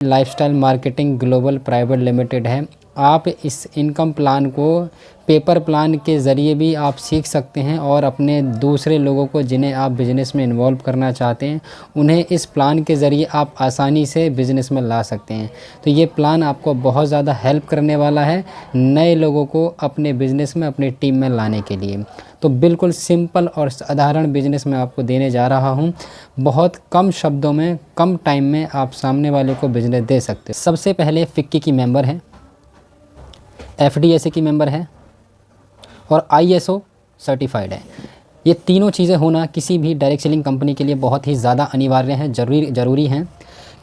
Lifestyle marketing global private limited है। आप इस इनकम प्लान को पेपर प्लान के ज़रिए भी आप सीख सकते हैं और अपने दूसरे लोगों को जिन्हें आप बिज़नेस में इन्वॉल्व करना चाहते हैं उन्हें इस प्लान के ज़रिए आप आसानी से बिज़नेस में ला सकते हैं। तो ये प्लान आपको बहुत ज़्यादा हेल्प करने वाला है नए लोगों को अपने बिज़नेस में अपनी टीम में लाने के लिए। तो बिल्कुल सिंपल और साधारण बिज़नेस मैं आपको देने जा रहा हूँ। बहुत कम शब्दों में कम टाइम में आप सामने वाले को बिज़नेस दे सकते हैं। सबसे पहले फिक्की की मेंबर हैं, FDSA की मेंबर है और ISO सर्टिफाइड है। ये तीनों चीज़ें होना किसी भी डायरेक्ट सेलिंग कंपनी के लिए बहुत ही ज़्यादा अनिवार्य हैं, ज़रूरी हैं,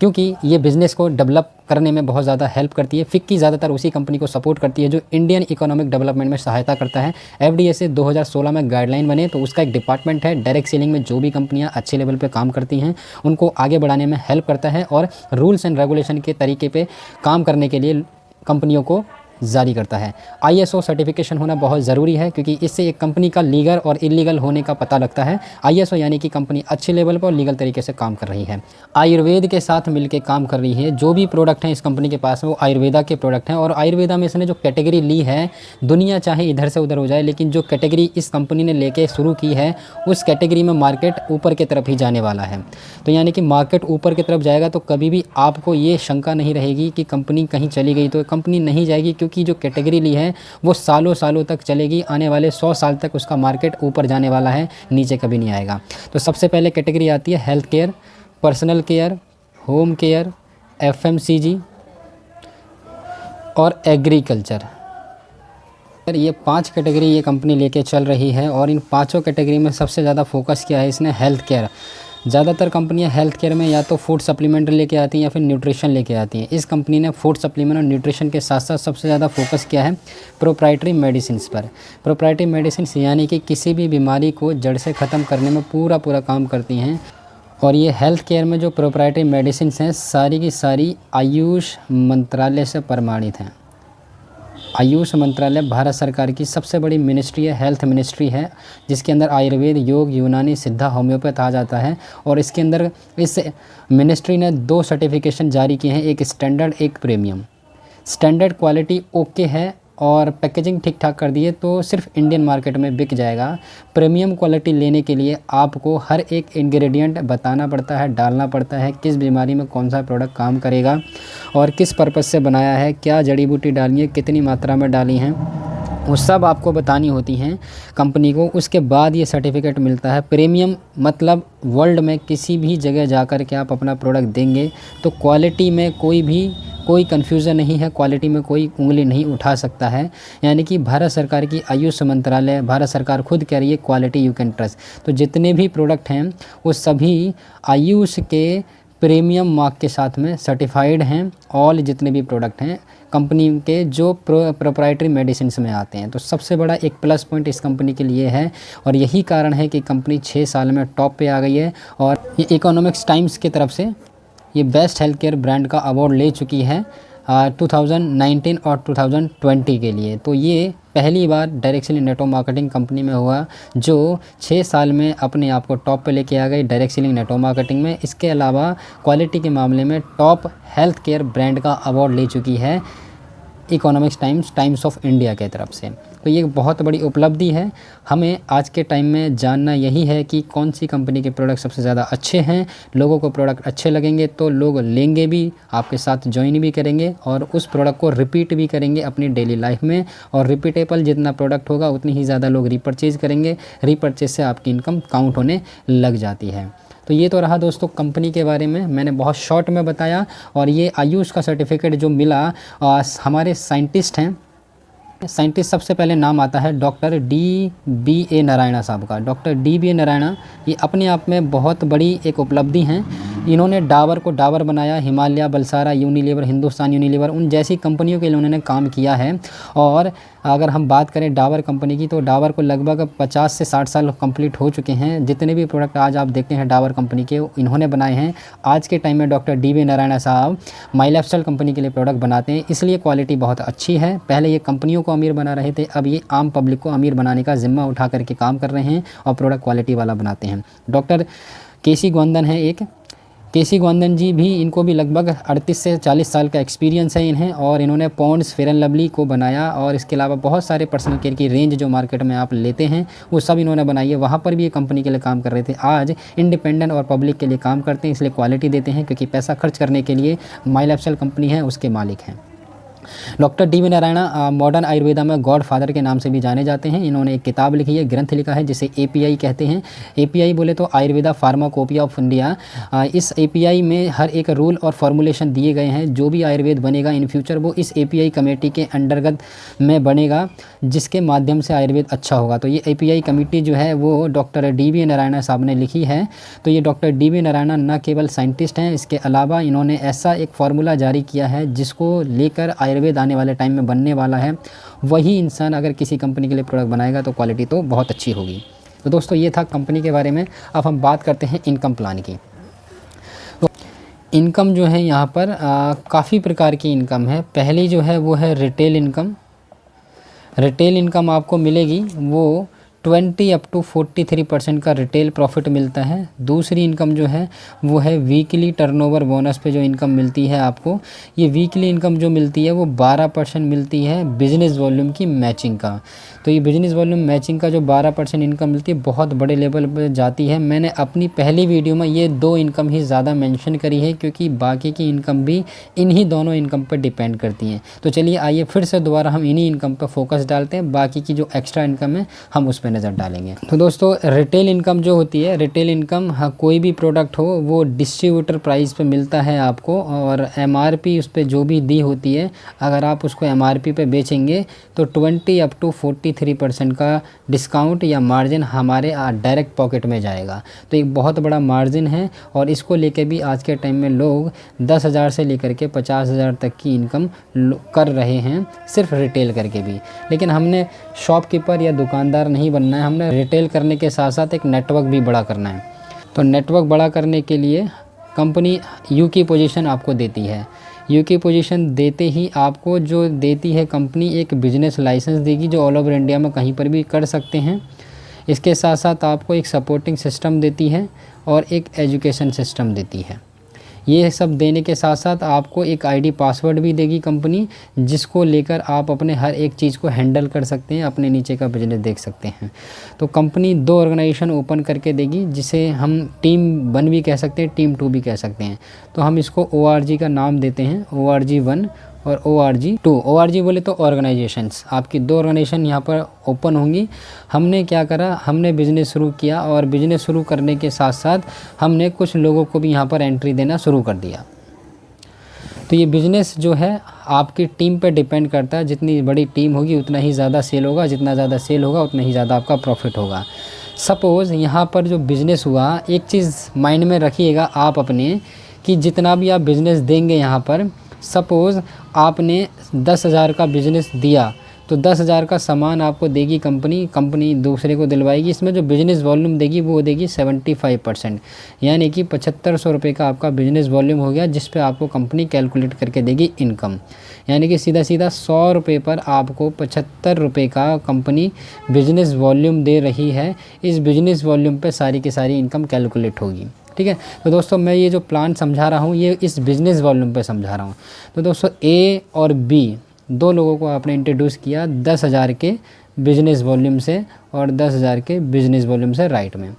क्योंकि ये बिज़नेस को डेवलप करने में बहुत ज़्यादा हेल्प करती है। फिक्की ज़्यादातर उसी कंपनी को सपोर्ट करती है जो इंडियन इकोनॉमिक डेवलपमेंट में सहायता करता है। FDSA 2016 में गाइडलाइन बने तो उसका एक डिपार्टमेंट है। डायरेक्ट सेलिंग में जो भी कंपनियां अच्छे लेवल पे काम करती हैं उनको आगे बढ़ाने में हेल्प करता है और रूल्स एंड रेगुलेशन के तरीके पे काम करने के लिए कंपनियों को जारी करता है। ISO सर्टिफिकेशन होना बहुत ज़रूरी है क्योंकि इससे एक कंपनी का लीगल और इलीगल होने का पता लगता है। ISO यानी कि कंपनी अच्छे लेवल पर और लीगल तरीके से काम कर रही है, आयुर्वेद के साथ मिलकर काम कर रही है। जो भी प्रोडक्ट हैं इस कंपनी के पास वो आयुर्वेदा के प्रोडक्ट हैं और आयुर्वेदा में इसने जो कैटेगरी ली है, दुनिया चाहे इधर से उधर हो जाए लेकिन जो कैटेगरी इस कंपनी ने लेके शुरू की है उस कैटेगरी में मार्केट ऊपर की तरफ ही जाने वाला है। तो यानी कि मार्केट ऊपर की तरफ जाएगा तो कभी भी आपको ये शंका नहीं रहेगी कि कंपनी कहीं चली गई। तो कंपनी नहीं जाएगी क्योंकि जो कैटेगरी ली है वो सालों सालों तक चलेगी। आने वाले 100 साल तक उसका मार्केट ऊपर जाने वाला है, नीचे कभी नहीं आएगा। तो सबसे पहले कैटेगरी आती है health care, personal care, home care, FMCG और एग्रीकल्चर। ये 5 कैटेगरी ये कंपनी लेके चल रही है और इन पांचों कैटेगरी में सबसे ज़्यादा फोकस किया है इसने हेल्थ केयर। ज़्यादातर कंपनियां हेल्थ केयर में या तो फूड सप्लीमेंट लेके आती हैं या फिर न्यूट्रिशन लेके आती हैं। इस कंपनी ने फूड सप्लीमेंट और न्यूट्रिशन के साथ साथ सबसे ज़्यादा फोकस किया है प्रोप्राइटरी मेडिसिन्स पर। प्रोप्राइटरी मेडिसिन्स यानी कि किसी भी बीमारी को जड़ से ख़त्म करने में पूरा काम करती हैं। और ये हेल्थ केयर में जो प्रोप्राइटरी मेडिसिन्स हैं सारी की सारी आयुष मंत्रालय से प्रमाणित हैं। आयुष मंत्रालय भारत सरकार की सबसे बड़ी मिनिस्ट्री है, हेल्थ मिनिस्ट्री है, जिसके अंदर आयुर्वेद, योग, यूनानी, सिद्धा, होम्योपैथ आ जाता है। और इसके अंदर इस मिनिस्ट्री ने 2 सर्टिफिकेशन जारी किए हैं, एक स्टैंडर्ड एक प्रीमियम। स्टैंडर्ड क्वालिटी ओके है और पैकेजिंग ठीक ठाक कर दिए तो सिर्फ इंडियन मार्केट में बिक जाएगा। प्रीमियम क्वालिटी लेने के लिए आपको हर एक इंग्रेडिएंट बताना पड़ता है, डालना पड़ता है, किस बीमारी में कौन सा प्रोडक्ट काम करेगा और किस पर्पज़ से बनाया है, क्या जड़ी बूटी डालनी है, कितनी मात्रा में डाली हैं, वो सब आपको बतानी होती हैं कंपनी को। उसके बाद ये सर्टिफिकेट मिलता है। प्रीमियम मतलब वर्ल्ड में किसी भी जगह जाकर के आप अपना प्रोडक्ट देंगे तो क्वालिटी में कोई कन्फ्यूज़न नहीं है, क्वालिटी में कोई उंगली नहीं उठा सकता है। यानी कि भारत सरकार की आयुष मंत्रालय, भारत सरकार खुद कह रही है क्वालिटी यू कैन ट्रस्ट। तो जितने भी प्रोडक्ट हैं वो सभी आयुष के प्रीमियम मार्क के साथ में सर्टिफाइड हैं। ऑल जितने भी प्रोडक्ट हैं कंपनी के जो प्रोप्राइटरी मेडिसिन्स में आते हैं। तो सबसे बड़ा एक प्लस पॉइंट इस कंपनी के लिए है और यही कारण है कि कंपनी 6 साल में टॉप पे आ गई है। और ये इकोनॉमिक्स टाइम्स की तरफ से ये बेस्ट हेल्थ केयर ब्रांड का अवार्ड ले चुकी है 2019 और 2020 के लिए। तो ये पहली बार direct selling network marketing company में हुआ जो 6 साल में अपने आप को टॉप पे लेके आ गई डायरेक्ट सेलिंग नेटवर्क मार्केटिंग में। इसके अलावा क्वालिटी के मामले में टॉप हेल्थ केयर ब्रांड का अवार्ड ले चुकी है इकोनॉमिक्स टाइम्स ऑफ इंडिया के तरफ से। तो ये बहुत बड़ी उपलब्धि है। हमें आज के टाइम में जानना यही है कि कौन सी कंपनी के प्रोडक्ट सबसे ज़्यादा अच्छे हैं। लोगों को प्रोडक्ट अच्छे लगेंगे तो लोग लेंगे भी, आपके साथ ज्वाइन भी करेंगे और उस प्रोडक्ट को रिपीट भी करेंगे अपनी डेली लाइफ में। और रिपीटेबल जितना प्रोडक्ट होगा उतनी ही ज़्यादा लोग रीपरचेज़ करेंगे। रीपरचेज से आपकी इनकम काउंट होने लग जाती है। तो ये तो रहा दोस्तों कंपनी के बारे में, मैंने बहुत शॉर्ट में बताया। और ये आयुष का सर्टिफिकेट जो मिला हमारे साइंटिस्ट हैं, साइंटिस्ट सबसे पहले नाम आता है डॉक्टर DBA नारायणा साहब का। डॉक्टर DBA नारायणा ये अपने आप में बहुत बड़ी एक उपलब्धि हैं। इन्होंने डाबर को डाबर बनाया, हिमालय, बलसारा, यूनिलीवर, हिंदुस्तान यूनिलीवर, उन जैसी कंपनियों के लिए उन्होंने काम किया है। और अगर हम बात करें डाबर कंपनी की तो डाबर को लगभग 50 से 60 साल कंप्लीट हो चुके हैं। जितने भी प्रोडक्ट आज आप देखते हैं डाबर कंपनी के इन्होंने बनाए हैं। आज के टाइम में डॉक्टर DBA नारायणा साहब माई लाइफस्टाइल कंपनी के लिए प्रोडक्ट बनाते हैं, इसलिए क्वालिटी बहुत अच्छी है। पहले ये कंपनियों को अमीर बना रहे थे, अब ये आम पब्लिक को अमीर बनाने का जिम्मा उठा करके काम कर रहे हैं और प्रोडक्ट क्वालिटी वाला बनाते हैं। डॉक्टर KC गोंदन है एक, केसी गोवर्धन जी भी, इनको भी लगभग 38 से 40 साल का एक्सपीरियंस है इन्हें, और इन्होंने पॉन्ड्स, फेयर एंड लवली को बनाया, और इसके अलावा बहुत सारे पर्सनल केयर की रेंज जो मार्केट में आप लेते हैं वो सब इन्होंने बनाई है। वहाँ पर भी ये कंपनी के लिए काम कर रहे थे, आज इंडिपेंडेंट और पब्लिक के लिए काम करते हैं, इसलिए क्वालिटी देते हैं, क्योंकि पैसा खर्च करने के लिए माई लाइफस्टाइल कंपनी है, उसके मालिक हैं। Doctor D V Narayana modern Ayurveda में गॉड फादर के नाम से भी जाने जाते हैं। इन्होंने एक किताब लिखी है, ग्रंथ लिखा है, जिसे एपीआई कहते हैं। एपीआई बोले तो आयुर्वेदा फार्माकोपिया ऑफ इंडिया। इस एपीआई में हर एक रूल और फॉर्मुलेशन दिए गए हैं। जो भी आयुर्वेद बनेगा इन फ्यूचर वो इस एपीआई कमेटी के अंतर्गत में बनेगा, जिसके माध्यम से आयुर्वेद अच्छा होगा। तो ये एपीआई कमेटी जो है वो डॉक्टर डी वी नारायणा साहब ने लिखी है। तो ये डॉक्टर डी वी नारायणा न केवल साइंटिस्ट हैं, इसके अलावा इन्होंने ऐसा एक फार्मूला जारी किया है जिसको लेकर आयुर्वेद आने वाले टाइम में बनने वाला है। वही इंसान अगर किसी कंपनी के लिए प्रोडक्ट बनाएगा तो क्वालिटी तो बहुत अच्छी होगी। तो दोस्तों ये था कंपनी के बारे में। अब हम बात करते हैं इनकम प्लान की। तो इनकम जो है यहाँ पर काफ़ी प्रकार की इनकम है। पहली जो है वो है रिटेल इनकम। रिटेल इनकम आपको मिलेगी वो 20 अप टू 43% का रिटेल प्रॉफिट मिलता है। दूसरी इनकम जो है वो है वीकली टर्नओवर बोनस पे जो इनकम मिलती है आपको। ये वीकली इनकम जो मिलती है वो 12% मिलती है बिजनेस वॉल्यूम की मैचिंग का। तो ये बिजनेस वॉल्यूम मैचिंग का जो 12% इनकम मिलती है बहुत बड़े लेवल पर जाती है। मैंने अपनी पहली वीडियो में ये 2 इनकम ही ज़्यादा मेंशन करी है, क्योंकि बाकी की इनकम भी इन्हीं दोनों इनकम पर डिपेंड करती हैं। तो चलिए आइए फिर से दोबारा हम इन्हीं इनकम पर फोकस डालते हैं, बाकी की जो एक्स्ट्रा इनकम है हम उस पर नज़र डालेंगे। तो दोस्तों रिटेल इनकम जो होती है, रिटेल इनकम कोई भी प्रोडक्ट हो वो डिस्ट्रीब्यूटर प्राइस पे मिलता है आपको, और एमआरपी उस पर जो भी दी होती है अगर आप उसको एमआरपी पे बेचेंगे तो 20 अप टू 43% का डिस्काउंट या मार्जिन हमारे डायरेक्ट पॉकेट में जाएगा। तो एक बहुत बड़ा मार्जिन है, और इसको लेके भी आज के टाइम में लोग 10,000 से लेकर के 50,000 तक की इनकम कर रहे हैं, सिर्फ रिटेल करके भी। लेकिन हमने शॉपकीपर या दुकानदार नहीं बनना है, हमने रिटेल करने के साथ साथ एक नेटवर्क भी बड़ा करना है। तो नेटवर्क बड़ा करने के लिए कंपनी यू की पोजीशन आपको देती है। यू की पोजीशन देते ही आपको जो देती है कंपनी, एक बिजनेस लाइसेंस देगी जो ऑल ओवर इंडिया में कहीं पर भी कर सकते हैं। इसके साथ साथ आपको एक सपोर्टिंग सिस्टम देती है और एक एजुकेशन सिस्टम देती है। ये सब देने के साथ साथ आपको एक आईडी पासवर्ड भी देगी कंपनी, जिसको लेकर आप अपने हर एक चीज़ को हैंडल कर सकते हैं, अपने नीचे का बिजनेस देख सकते हैं। तो कंपनी 2 ऑर्गेनाइजेशन ओपन करके देगी, जिसे हम टीम 1 भी कह सकते हैं, टीम 2 भी कह सकते हैं। तो हम इसको ORG का नाम देते हैं, ORG 1 और ORG 2। ORG बोले तो ऑर्गेनाइजेशंस, आपकी 2 ऑर्गेनाइजेशन यहाँ पर ओपन होंगी। हमने क्या करा, हमने बिज़नेस शुरू किया, और बिज़नेस शुरू करने के साथ साथ हमने कुछ लोगों को भी यहाँ पर एंट्री देना शुरू कर दिया। तो ये बिज़नेस जो है आपकी टीम पे डिपेंड करता है। जितनी बड़ी टीम होगी उतना ही ज़्यादा सेल होगा, जितना ज़्यादा सेल होगा उतना ही ज़्यादा आपका प्रॉफिट होगा। सपोज़ यहाँ पर जो बिज़नेस हुआ, एक चीज़ माइंड में रखिएगा आप अपने, कि जितना भी आप बिज़नेस देंगे यहाँ पर, सपोज़ आपने 10,000 का बिज़नेस दिया तो 10,000 का सामान आपको देगी कंपनी दूसरे को दिलवाएगी। इसमें जो बिज़नेस वॉल्यूम देगी वो देगी 75%, यानी कि 7,500 रुपये का आपका बिज़नेस वॉल्यूम हो गया, जिस पे आपको कंपनी कैलकुलेट करके देगी इनकम। यानी कि सीधा सीधा 100 रुपये पर आपको 75 रुपये का कंपनी बिज़नेस वॉल्यूम दे रही है। इस बिज़नेस वॉल्यूम पे सारी की सारी इनकम कैलकुलेट होगी। ठीक है। तो दोस्तों मैं ये जो प्लान समझा रहा हूँ ये इस बिज़नेस वॉल्यूम पे समझा रहा हूँ। तो दोस्तों A और B 2 लोगों को आपने इंट्रोड्यूस किया 10,000 के बिज़नेस वॉल्यूम से और 10,000 के बिज़नेस वॉल्यूम से राइट में।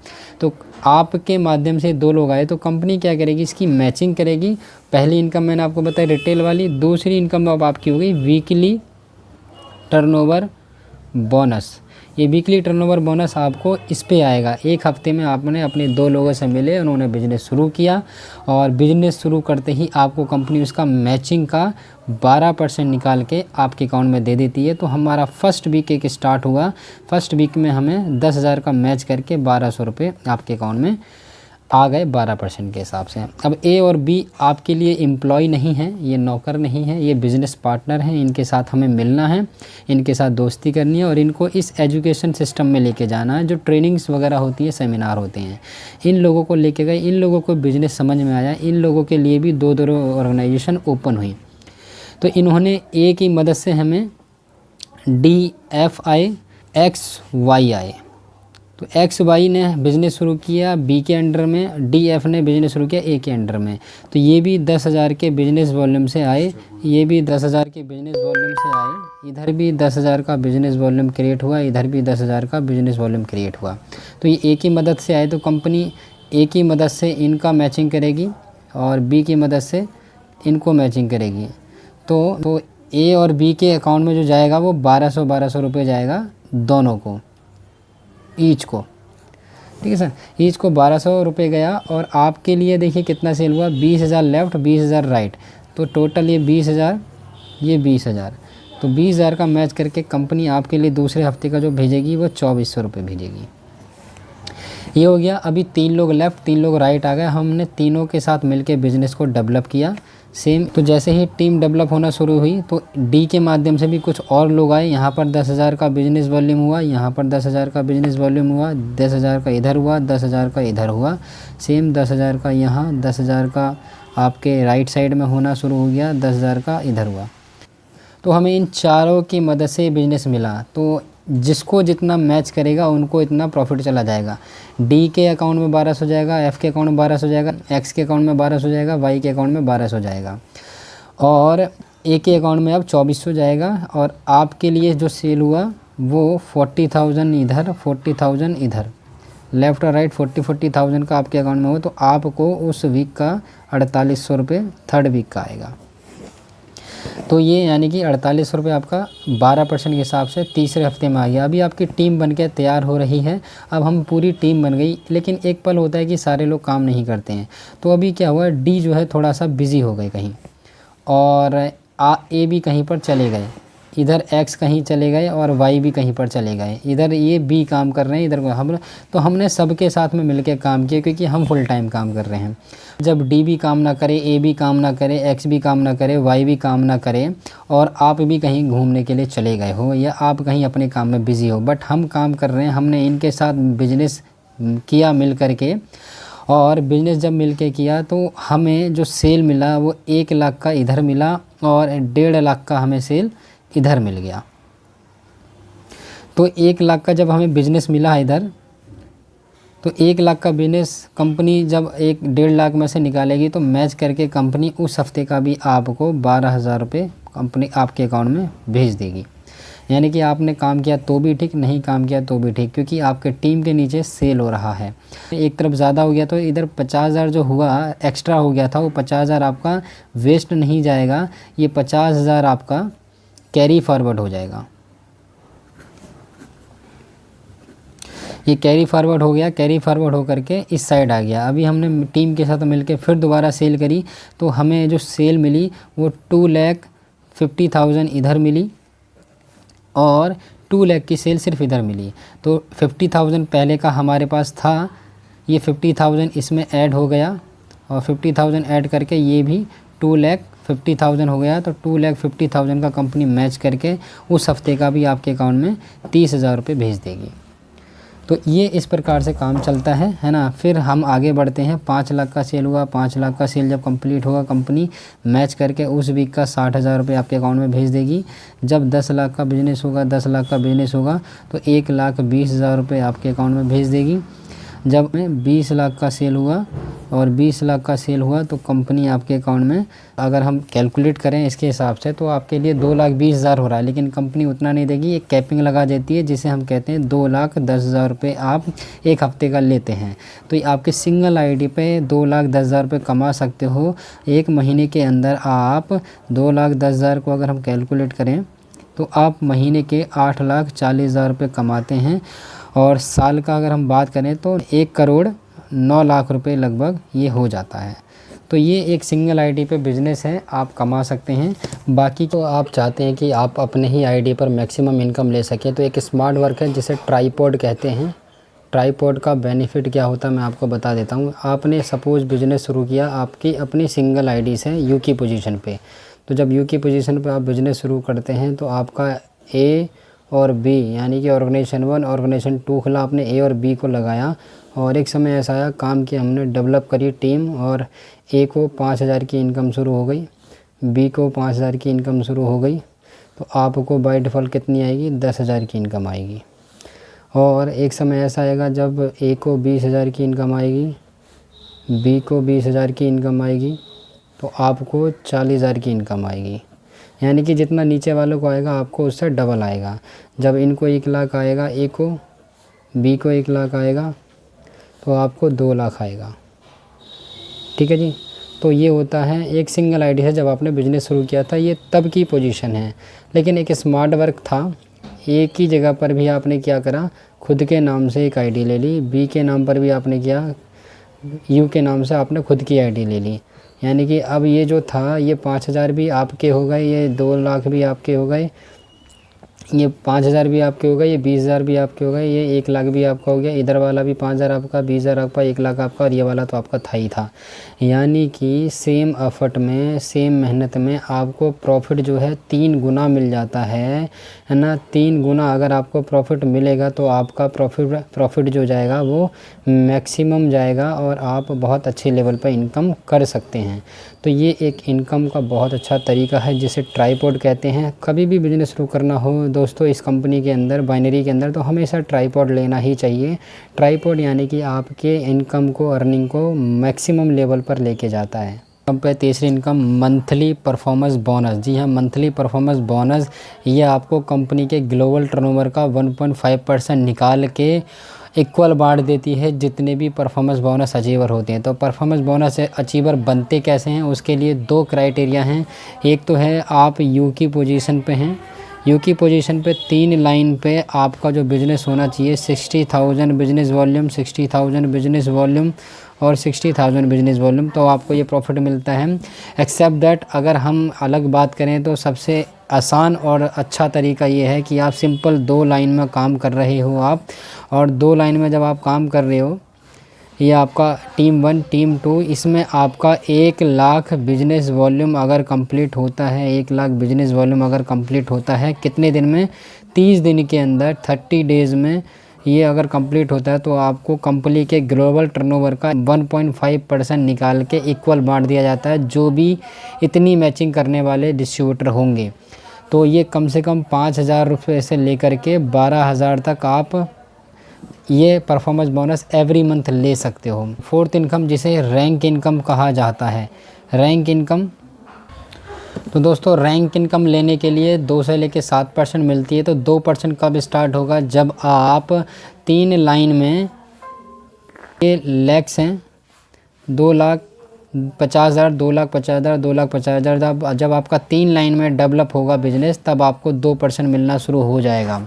तो आपके माध्यम से 2 लोग आए, तो कंपनी क्या करेगी, इसकी मैचिंग करेगी। पहली इनकम मैंने आपको बताई रिटेल वाली, दूसरी इनकम अब आपकी हो गई वीकली टर्नओवर बोनस। ये वीकली टर्नओवर बोनस आपको इस पे आएगा। एक हफ्ते में आपने अपने 2 लोगों से मिले, उन्होंने बिज़नेस शुरू किया, और बिज़नेस शुरू करते ही आपको कंपनी उसका मैचिंग का 12% निकाल के आपके अकाउंट में दे देती है। तो हमारा फर्स्ट वीक एक स्टार्ट हुआ, फर्स्ट वीक में हमें 10,000 का मैच करके 1,200 रुपये आपके अकाउंट में आ गए 12% के हिसाब से। अब A और B आपके लिए एम्प्लॉय नहीं है, ये नौकर नहीं है, ये बिज़नेस पार्टनर हैं। इनके साथ हमें मिलना है, इनके साथ दोस्ती करनी है, और इनको इस एजुकेशन सिस्टम में लेके जाना है। जो ट्रेनिंग्स वगैरह होती है, सेमिनार होते हैं, इन लोगों को लेके गए, इन लोगों को बिज़नेस समझ में आया, इन लोगों के लिए भी 2 ऑर्गेनाइजेशन ओपन हुई। तो इन्होंने A की मदद से हमें DFI XYI, तो एक्स वाई ने बिज़नेस शुरू किया बी के अंडर में, डी एफ ने बिज़नेस शुरू किया ए के अंडर में। तो ये भी 10,000 के बिज़नेस वॉल्यूम से आए, ये भी 10,000 के बिज़नेस वॉल्यूम से आए, इधर भी 10,000 का बिज़नेस वॉल्यूम क्रिएट हुआ, इधर भी 10,000 का बिज़नेस वॉल्यूम क्रिएट हुआ। तो ये ए की मदद से आए, तो कंपनी ए की मदद से इनका मैचिंग करेगी और बी की मदद से इनको मैचिंग करेगी। तो ए और बी के अकाउंट में जो जाएगा वो 1200 रुपये जाएगा दोनों को, ईच को, ठीक है सर। ईच को 1200 रुपये गया और आपके लिए देखिए कितना सेल हुआ, 20,000 लेफ़्ट 20,000 राइट, तो टोटल ये 20,000 ये 20,000। तो 20,000 का मैच करके कंपनी आपके लिए दूसरे हफ्ते का जो भेजेगी वो 2400 रुपये भेजेगी। ये हो गया। अभी 3 लोग लेफ़्ट 3 लोग राइट आ गए, हमने तीनों के साथ मिलके बिज़नेस को डेवलप किया सेम। तो जैसे ही टीम डेवलप होना शुरू हुई तो डी के माध्यम से भी कुछ और लोग आए, यहाँ पर 10,000 का बिज़नेस वॉल्यूम हुआ, यहाँ पर 10,000 का बिज़नेस वॉल्यूम हुआ, 10,000 का इधर हुआ, 10,000 का इधर हुआ, सेम 10,000 का यहाँ, 10,000 का आपके राइट साइड में होना शुरू हो गया, 10,000 का इधर हुआ। तो हमें इन चारों की मदद से बिज़नेस मिला। तो जिसको जितना मैच करेगा उनको इतना प्रॉफिट चला जाएगा। डी के अकाउंट में 1200 जाएगा, एफ़ के अकाउंट में 1200 जाएगा, एक्स के अकाउंट में 1200 जाएगा, वाई के अकाउंट में 1200 जाएगा और ए के अकाउंट में अब 2400 जाएगा। और आपके लिए जो सेल हुआ वो 40,000 इधर 40,000 इधर, लेफ़्ट और राइट 40,000 का आपके अकाउंट में हो, तो आपको उस वीक का 4800 रुपये थर्ड वीक का आएगा। तो ये यानी कि 4800 रुपये आपका 12% के हिसाब से तीसरे हफ्ते में आ गया। अभी आपकी टीम बन के तैयार हो रही है, अब हम पूरी टीम बन गई, लेकिन एक पल होता है कि सारे लोग काम नहीं करते हैं। तो अभी क्या हुआ, डी जो है थोड़ा सा बिज़ी हो गए कहीं और ए भी कहीं पर चले गए, इधर एक्स कहीं चले गए और वाई भी कहीं पर चले गए, इधर ये बी काम कर रहे हैं, इधर हम। तो हमने सबके साथ में मिलकर काम किया क्योंकि हम फुल टाइम काम कर रहे हैं। जब डी भी काम ना करे, ए भी काम ना करे, एक्स भी काम ना करे, वाई भी काम ना करे और आप भी कहीं घूमने के लिए चले गए हो या आप कहीं अपने काम में बिज़ी हो, बट हम काम कर रहे हैं, हमने इनके साथ बिजनेस किया मिल कर के। और बिज़नेस जब मिल के किया तो हमें जो सेल मिला वो 1 लाख का इधर मिला और 1.5 लाख का हमें सेल इधर मिल गया। तो 1 लाख का जब हमें बिज़नेस मिला इधर, तो 1 लाख का बिज़नेस कंपनी जब 1.5 लाख में से निकालेगी तो मैच करके कंपनी उस हफ्ते का भी आपको 12,000 रुपये कंपनी आपके अकाउंट में भेज देगी। यानी कि आपने काम किया तो भी ठीक, नहीं काम किया तो भी ठीक, क्योंकि आपके टीम के नीचे सेल हो रहा है। एक तरफ ज़्यादा हो गया तो इधर 50,000 जो हुआ एक्स्ट्रा हो गया था, वो 50,000 आपका वेस्ट नहीं जाएगा, ये 50,000 आपका कैरी फॉरवर्ड हो जाएगा। ये कैरी फॉरवर्ड हो गया, कैरी फॉरवर्ड हो करके इस साइड आ गया। अभी हमने टीम के साथ मिलके फिर दोबारा सेल करी तो हमें जो सेल मिली वो 2,50,000 इधर मिली और 2 लाख की सेल सिर्फ इधर मिली। तो 50,000 पहले का हमारे पास था, ये 50,000 इसमें ऐड हो गया और 50,000 ऐड करके ये भी 2,50,000 हो गया। तो 2,50,000 का कंपनी मैच करके उस हफ्ते का भी आपके अकाउंट में 30,000 रुपये भेज देगी। तो ये इस प्रकार से काम चलता है ना। फिर हम आगे बढ़ते हैं, 5 लाख का सेल हुआ, 5 लाख का सेल जब कंप्लीट होगा कंपनी मैच करके उस वीक का 60,000 रुपये आपके अकाउंट में भेज देगी। जब 10 लाख का बिज़नेस होगा, 10 लाख का बिज़नेस होगा तो 1,20,000 रुपये आपके अकाउंट में भेज देगी। जब में 20 लाख का सेल हुआ और 20 लाख का सेल हुआ तो कंपनी आपके अकाउंट में, अगर हम कैलकुलेट करें इसके हिसाब से तो आपके लिए 2,20,000 हो रहा है, लेकिन कंपनी उतना नहीं देगी, एक कैपिंग लगा देती है जिसे हम कहते हैं 2,10,000 रुपये आप एक हफ्ते का लेते हैं। तो ये आपके सिंगल आईडी पे 2,10,000 रुपये कमा सकते हो। एक महीने के अंदर आप 2,10,000 को अगर हम कैलकुलेट करें तो आप महीने के 8,40,000 रुपये कमाते हैं। और साल का अगर हम बात करें तो 1,09,00,000 रुपये लगभग ये हो जाता है। तो ये एक सिंगल आईडी पे बिज़नेस है, आप कमा सकते हैं। बाकी तो आप चाहते हैं कि आप अपने ही आईडी पर मैक्सिमम इनकम ले सकें तो एक स्मार्ट वर्क है जिसे ट्राईपॉड कहते हैं। ट्राईपॉड का बेनिफिट क्या होता है मैं आपको बता देता हूँ। आपने सपोज़ बिज़नेस शुरू किया आपकी अपनी सिंगल आईडी से यू की पोजीशन पे, तो जब यू की पोजीशन पे आप बिज़नेस शुरू करते हैं तो आपका ए और बी यानी कि ऑर्गेनाइजेशन 1 ऑर्गेनाइजेशन 2 खुला, आपने ए और बी को लगाया और एक समय ऐसा आया काम किया, हमने डेवलप करी टीम और ए को 5,000 की इनकम शुरू हो गई, बी को 5,000 की इनकम शुरू हो गई, तो आपको बाय डिफ़ॉल्ट कितनी आएगी, 10,000 की इनकम आएगी। और एक समय ऐसा आएगा जब ए को 20,000 की इनकम आएगी, बी को 20,000 की इनकम आएगी, तो आपको 40,000 की इनकम आएगी। यानी कि जितना नीचे वालों को आएगा आपको उससे डबल आएगा। जब इनको 1 लाख आएगा, ए को, बी को 1 लाख आएगा, तो आपको 2 लाख आएगा। ठीक है जी। तो ये होता है एक सिंगल आईडी से जब आपने बिज़नेस शुरू किया था, ये तब की पोजीशन है। लेकिन एक स्मार्ट वर्क था, एक ही जगह पर भी आपने क्या करा, खुद के नाम से एक आईडी ले ली, बी के नाम पर भी आपने किया, यू के नाम से आपने खुद की आईडी ले ली। यानी कि अब ये जो था, ये 5,000 भी आपके हो गए, ये 2 लाख भी आपके हो गए, ये 5,000 भी आपके हो गए, ये 20,000 भी आपके हो गए, ये 1 लाख भी आपका हो गया, इधर वाला भी 5,000 आपका, 20,000 आपका, 1 लाख आपका, और ये वाला तो आपका था ही था। यानी कि सेम एफर्ट में, सेम मेहनत में आपको प्रॉफिट जो है 3 गुना मिल जाता है ना। 3 गुना अगर आपको प्रॉफिट मिलेगा तो आपका प्रॉफिट जो जाएगा वो मैक्सिमम जाएगा और आप बहुत अच्छे लेवल पर इनकम कर सकते हैं। तो ये एक इनकम का बहुत अच्छा तरीका है जिसे ट्राइपॉड कहते हैं। कभी भी बिज़नेस शुरू करना हो दोस्तों इस कंपनी के अंदर, बाइनरी के अंदर, तो हमेशा ट्राइपॉड लेना ही चाहिए। ट्राइपॉड यानी कि आपके इनकम को, अर्निंग को मैक्सिमम लेवल पर लेके जाता है। इनकम पे तीसरी इनकम मंथली परफॉर्मेंस बोनस। जी हाँ, मंथली परफॉर्मेंस बोनस, ये आपको कंपनी के ग्लोबल टर्नओवर का 1.5% निकाल के इक्वल बांट देती है जितने भी परफॉर्मेंस बोनस अचीवर होते हैं। तो परफॉर्मेंस बोनस अचीवर बनते कैसे हैं, उसके लिए 2 क्राइटेरिया हैं। एक तो है आप यू की पोजीशन पे हैं, यू की पोजीशन पे 3 लाइन पे आपका जो बिज़नेस होना चाहिए 60,000 बिज़नेस वॉल्यूम, 60,000 बिज़नेस वॉल्यूम और 60,000 बिज़नेस वॉल्यूम, तो आपको ये प्रॉफिट मिलता है। एक्सेप्ट दैट अगर हम अलग बात करें तो सबसे आसान और अच्छा तरीका ये है कि आप सिंपल 2 लाइन में काम कर रहे हो आप, और 2 लाइन में जब आप काम कर रहे हो, ये आपका टीम 1 टीम 2, इसमें आपका 1 लाख बिज़नेस वॉल्यूम अगर कंप्लीट होता है, 1 लाख बिज़नेस वॉल्यूम अगर कंप्लीट होता है कितने दिन में, 30 दिन के अंदर, 30 डेज़ में ये अगर कंप्लीट होता है तो आपको कंपनी के ग्लोबल टर्नओवर का 1.5% निकाल के इक्वल बांट दिया जाता है जो भी इतनी मैचिंग करने वाले डिस्ट्रीब्यूटर होंगे। तो ये कम से कम 5,000 रुपये से लेकर के 12,000 तक आप ये परफॉर्मेंस बोनस एवरी मंथ ले सकते हो। फोर्थ इनकम जिसे रैंक इनकम कहा जाता है, रैंक इनकम। तो दोस्तों रैंक इनकम लेने के लिए 2 से लेकर 7% मिलती है। तो 2% कब स्टार्ट होगा, जब आप 3 लाइन में, ये लैक्स हैं, 2,50,000, 2,50,000, 2,50,000, जब आपका 3 लाइन में डेवलप होगा बिजनेस तब आपको 2% मिलना शुरू हो जाएगा।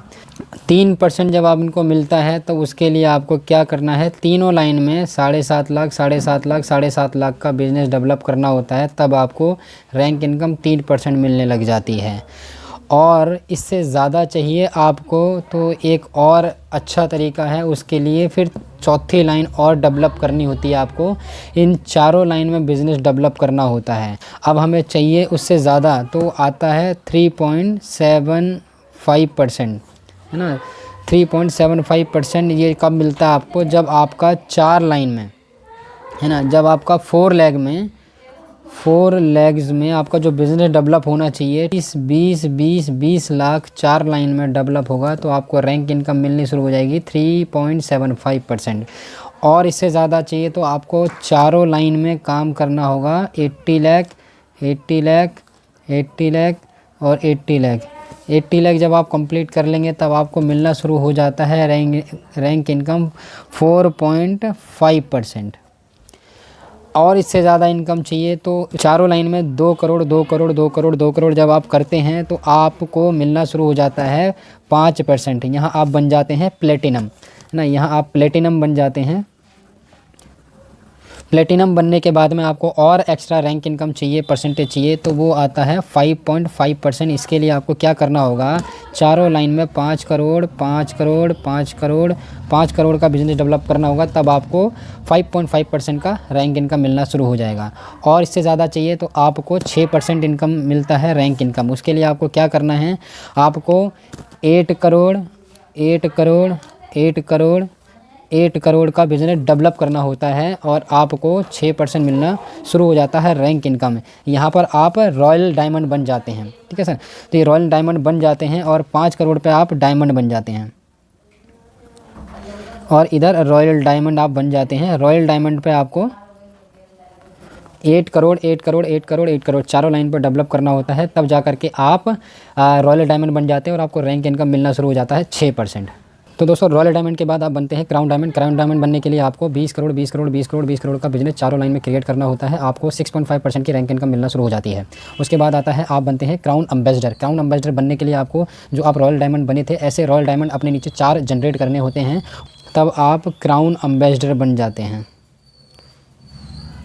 3% जब आप इनको मिलता है तो उसके लिए आपको क्या करना है, तीनों लाइन में 7.5 लाख, 7.5 लाख, 7.5 लाख का बिज़नेस डेवलप करना होता है, तब आपको रैंक इनकम 3% मिलने लग जाती है। और इससे ज़्यादा चाहिए आपको तो एक और अच्छा तरीका है, उसके लिए फिर चौथी लाइन और डेवलप करनी होती है आपको। इन चारों लाइन में बिज़नेस डेवलप करना होता है। अब हमें चाहिए उससे ज़्यादा, तो आता है 3.75%, है ना। 3.75% ये कब मिलता है आपको, जब आपका 4 लाइन में, है ना, जब आपका 4 लेग्स में आपका जो बिज़नेस डेवलप होना चाहिए 20 लाख 4 लाइन में डेवलप होगा तो आपको रैंक इनकम मिलनी शुरू हो जाएगी 3.75%। और इससे ज़्यादा चाहिए तो आपको चारों लाइन में काम करना होगा 80 लाख, 80 लाख, 80 लाख और 80 लाख। 80 लाख जब आप कंप्लीट कर लेंगे तब आपको मिलना शुरू हो जाता है रैंक इनकम 4.5%। और इससे ज़्यादा इनकम चाहिए तो चारों लाइन में 2 करोड़, 2 करोड़, 2 करोड़, 2 करोड़ जब आप करते हैं तो आपको मिलना शुरू हो जाता है 5%। यहाँ आप बन जाते हैं प्लेटिनम, है ना, यहाँ आप प्लेटिनम बन जाते हैं। प्लेटिनम बनने के बाद में आपको और एक्स्ट्रा रैंक इनकम चाहिए, परसेंटेज चाहिए, तो वो आता है 5.5%। इसके लिए आपको क्या करना होगा, चारों लाइन में 5 करोड़, 5 करोड़, 5 करोड़, 5 करोड़ का बिज़नेस डेवलप करना होगा, तब आपको 5.5% का रैंक इनकम मिलना शुरू हो जाएगा। और इससे ज़्यादा चाहिए तो आपको 6% इनकम मिलता है रैंक इनकम। उसके लिए आपको क्या करना है, आपको 8 करोड़, 8 करोड़, 8 करोड़, 8 करोड़ का बिज़नेस डेवलप करना होता है और आपको 6% मिलना शुरू हो जाता है रैंक इनकम। यहाँ पर आप रॉयल डायमंड बन जाते हैं, ठीक है सर। तो ये रॉयल डायमंड बन जाते हैं और 5 करोड़ पे आप डायमंड बन जाते हैं। और इधर रॉयल डायमंड आप बन जाते हैं। रॉयल डायमंड पे आपको 8 करोड़ 8 करोड़ 8 करोड़ 8 करोड़ चारों लाइन पर डेवलप करना होता है, तब जा करके आप रॉयल डायमंड बन जाते हैं और आपको रैंक इनकम मिलना शुरू हो जाता है 6%। तो दोस्तों रॉयल डायमंड के बाद आप बनते हैं क्राउन डायमंड। क्राउन डायमंड बनने के लिए आपको 20 करोड़ 20 करोड़ 20 करोड़ 20 करोड़ का बिजनेस चारों लाइन में क्रिएट करना होता है। आपको 6.5% की रैंक इनकम मिलना शुरू हो जाती है। उसके बाद आता है आप बनते हैं क्राउन एम्बेसडर। क्राउन एम्बेसडर बनने के लिए आपको जो आप रॉयल डायमंड बने थे ऐसे रॉयल डायमंड अपने नीचे 4 जनरेट करने होते हैं, तब आप क्राउन एम्बेसडर बन जाते हैं।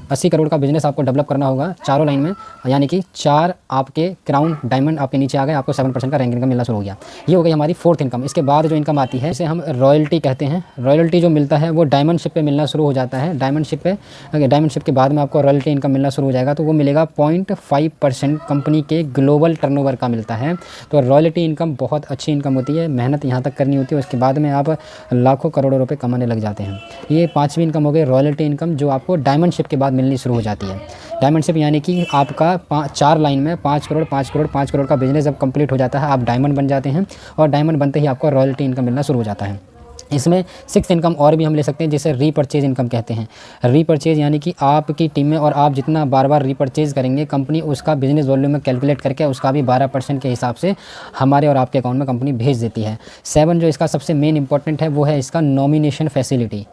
80 करोड़ का बिजनेस आपको डेवलप करना होगा चारों लाइन में, यानी कि 4 आपके क्राउन डायमंड आपके नीचे आ गए, आपको 7% का रैंक इनकम मिलना शुरू हो गया। ये हो गई हमारी 4th इनकम। इसके बाद जो इनकम आती है इसे हम रॉयल्टी कहते हैं। रॉयल्टी जो मिलता है वो डायमंड शिप पे मिलना शुरू हो जाता है। डायमंड शिप के बाद में आपको रॉयल्टी इनकम मिलना शुरू हो जाएगा, तो वो मिलेगा 0.5% कंपनी के ग्लोबल टर्नओवर का मिलता है। तो रॉयल्टी इनकम बहुत अच्छी इनकम होती है, मेहनत यहाँ तक करनी होती है, उसके बाद में आप लाखों करोड़ों रुपये कमाने लग जाते हैं। ये 5वीं इनकम हो गई रॉयल्टी इनकम, जो आपको डायमंड शिप के बाद मिलनी शुरू हो जाती है। डायमंड शिप यानी कि आपका 4 लाइन में 5 करोड़ 5 करोड़ 5 करोड़ का बिजनेस जब कंप्लीट हो जाता है, आप डायमंड बन जाते हैं और डायमंड बनते ही आपको रॉयल्टी इनकम मिलना शुरू हो जाता है। इसमें 6th इनकम और भी हम ले सकते हैं, जिसे रीपरचेज इनकम कहते हैं। रीपरचेज यानी कि आपकी टीम में और आप जितना बार बार रीपरचेज करेंगे, कंपनी उसका बिजनेस वॉल्यूम में कैलकुलेट करके उसका भी 12% के हिसाब से हमारे और आपके अकाउंट में कंपनी भेज देती है। 7 जो इसका सबसे मेन इंपॉर्टेंट है वो है इसका नॉमिनेशन फैसिलिटी।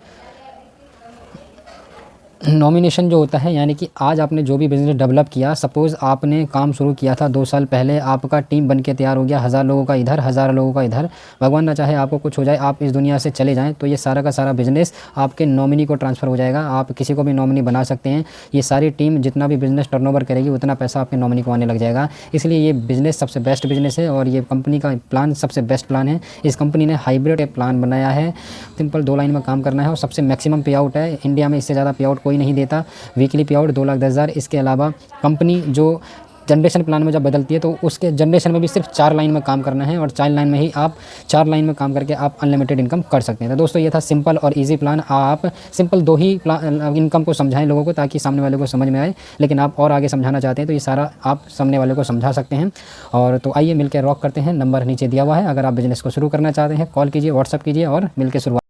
नॉमिनेशन जो होता है यानी कि आज आपने जो भी बिज़नेस डेवलप किया, सपोज़ आपने काम शुरू किया था 2 साल पहले, आपका टीम बन के तैयार हो गया, 1000 लोगों का इधर 1000 लोगों का इधर, भगवान ना चाहे आपको कुछ हो जाए, आप इस दुनिया से चले जाएं, तो ये सारा का सारा बिज़नेस आपके नॉमिनी को ट्रांसफ़र हो जाएगा। आप किसी को भी नॉमिनी बना सकते हैं। ये सारी टीम जितना भी बिज़नेस टर्नओवर करेगी उतना पैसा आपके नॉमिनी को आने लग जाएगा। इसलिए ये बिज़नेस सबसे बेस्ट बिज़नेस है और ये कंपनी का प्लान सबसे बेस्ट प्लान है। इस कंपनी ने हाइब्रिड प्लान बनाया है। सिंपल 2 लाइन में काम करना है और सबसे मैक्सिमम पे आउट है। इंडिया में इससे ज़्यादा पे आउट कोई नहीं देता। वीकली पे आउट 2,10,000। इसके अलावा कंपनी जो जनरेशन प्लान में जब बदलती है तो उसके जनरेशन में भी सिर्फ 4 लाइन में काम करना है और 4 लाइन में ही आप 4 लाइन में काम करके आप अनलिमिटेड इनकम कर सकते हैं। तो दोस्तों ये था सिंपल और इजी प्लान। आप सिंपल 2 ही इनकम को समझाएं लोगों को ताकि सामने वाले को समझ में आए, लेकिन आप और आगे समझाना चाहते हैं तो ये सारा आप सामने वाले को समझा सकते हैं। और तो आइए मिलकर रॉक करते हैं। नंबर नीचे दिया हुआ है। अगर आप बिजनेस को शुरू करना चाहते हैं कॉल कीजिए, व्हाट्सअप कीजिए और मिलकर शुरुआत